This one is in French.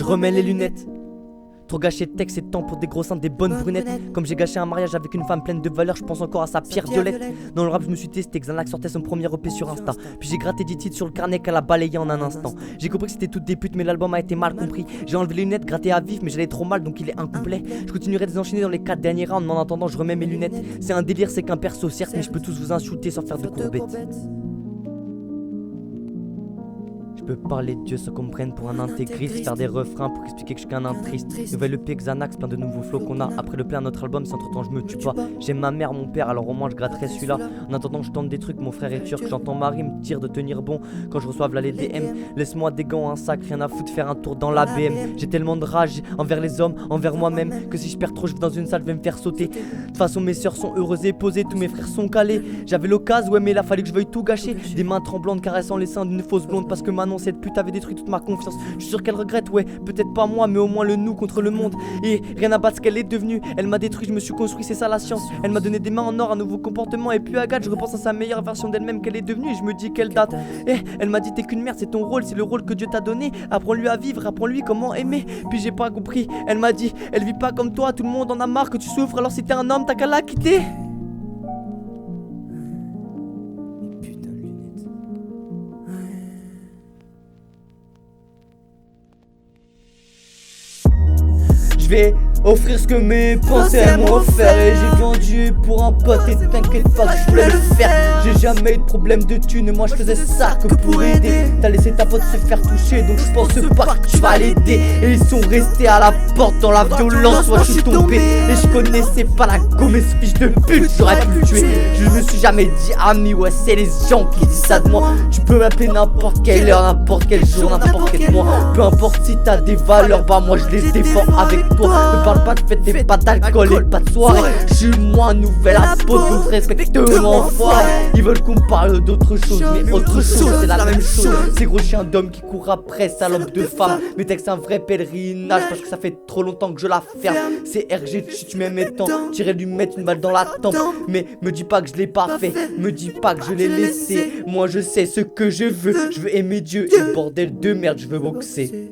remets les lunettes. Trop gâché de texte et de temps pour des gros seins, des bonnes brunettes. Comme j'ai gâché un mariage avec une femme pleine de valeur, je pense encore à sa pierre violette. Dans le rap je me suis testé, Xanax sortait son premier EP sur Insta. Puis j'ai gratté 10 titres sur le carnet qu'elle a balayé en un instant. J'ai compris que c'était toutes des putes mais l'album a été mal compris. J'ai enlevé les lunettes, gratté à vif mais j'allais trop mal donc il est incomplet. Je continuerai de les enchaîner dans les 4 derniers rounds mais en attendant je remets mes lunettes. C'est un délire, c'est qu'un perso certes mais je peux tous vous insulter sans faire de courbettes. Je peux parler de Dieu sans qu'on me prenne pour un intégriste, faire des refrains pour expliquer que je suis qu'un triste. Nouvelle EP Xanax, plein de nouveaux flots qu'on a. Après le plein notre album, si entre temps je me tue pas. J'aime ma mère, mon père, alors au moins je gratterai celui-là. En attendant je tente des trucs, mon frère est turc. J'entends Marie me dire de tenir bon quand je reçois là les DM. Laisse-moi des gants, un sac, rien à foutre, faire un tour dans la BM. J'ai tellement de rage envers les hommes, envers moi-même, que si je perds trop je vais dans une salle, je vais me faire sauter. De toute façon mes soeurs sont heureuses et posées, tous mes frères sont calés. J'avais l'occasion, ouais mais là fallait que je veuille tout gâcher. Des mains tremblantes caressant les seins d'une fausse blonde parce que Manon cette pute avait détruit toute ma confiance. Je suis sûr qu'elle regrette, ouais, peut-être pas moi, mais au moins le nous contre le monde. Et rien à battre ce qu'elle est devenue. Elle m'a détruit, je me suis construit, c'est ça la science. Elle m'a donné des mains en or, un nouveau comportement. Et puis Agathe, je repense à sa meilleure version d'elle-même qu'elle est devenue. Et je me dis quelle date. Elle m'a dit t'es qu'une merde, c'est ton rôle, c'est le rôle que Dieu t'a donné. Apprends-lui à vivre, apprends-lui comment aimer. Puis j'ai pas compris, elle m'a dit elle vit pas comme toi, tout le monde en a marre que tu souffres. Alors si t'es un homme, t'as qu'à la quitter. Je vais offrir ce que mes pensées m'ont offert. Et j'ai vendu pour un pote et t'inquiète pas que je voulais le faire. J'ai jamais eu de problème de thunes, moi je faisais ça que pour aider. T'as laissé ta pote se faire toucher donc je pense pas que tu vas l'aider. Et ils sont restés à la porte dans la violence, moi je suis tombé. Et je connaissais pas la gomme et ce fiche de pute, j'aurais pu le tuer. Je me suis jamais dit ami, ouais c'est les gens qui disent ça de moi. Tu peux m'appeler n'importe quelle heure, n'importe quel jour, n'importe quel mois. Peu importe si t'as des valeurs, bah moi je les défends avec toi. Ne parle pas de fête et pas d'alcool et pas de soirée. Je suis moi nouvelle apôtre, donc respecte-moi enfoiré. Ils veulent qu'on parle d'autre chose, mais autre chose c'est la même chose. Ces gros chiens d'hommes qui courent après, salope de femmes. Mes textes c'est un vrai pèlerinage parce que ça fait trop longtemps que je la ferme. C'est RG, tu m'aimes mes temps, t'irais lui mettre une balle dans la tempe. Mais me dis pas que je l'ai pas fait, me dis pas que je l'ai laissé. Moi je sais ce que je veux aimer Dieu et bordel de merde je veux boxer.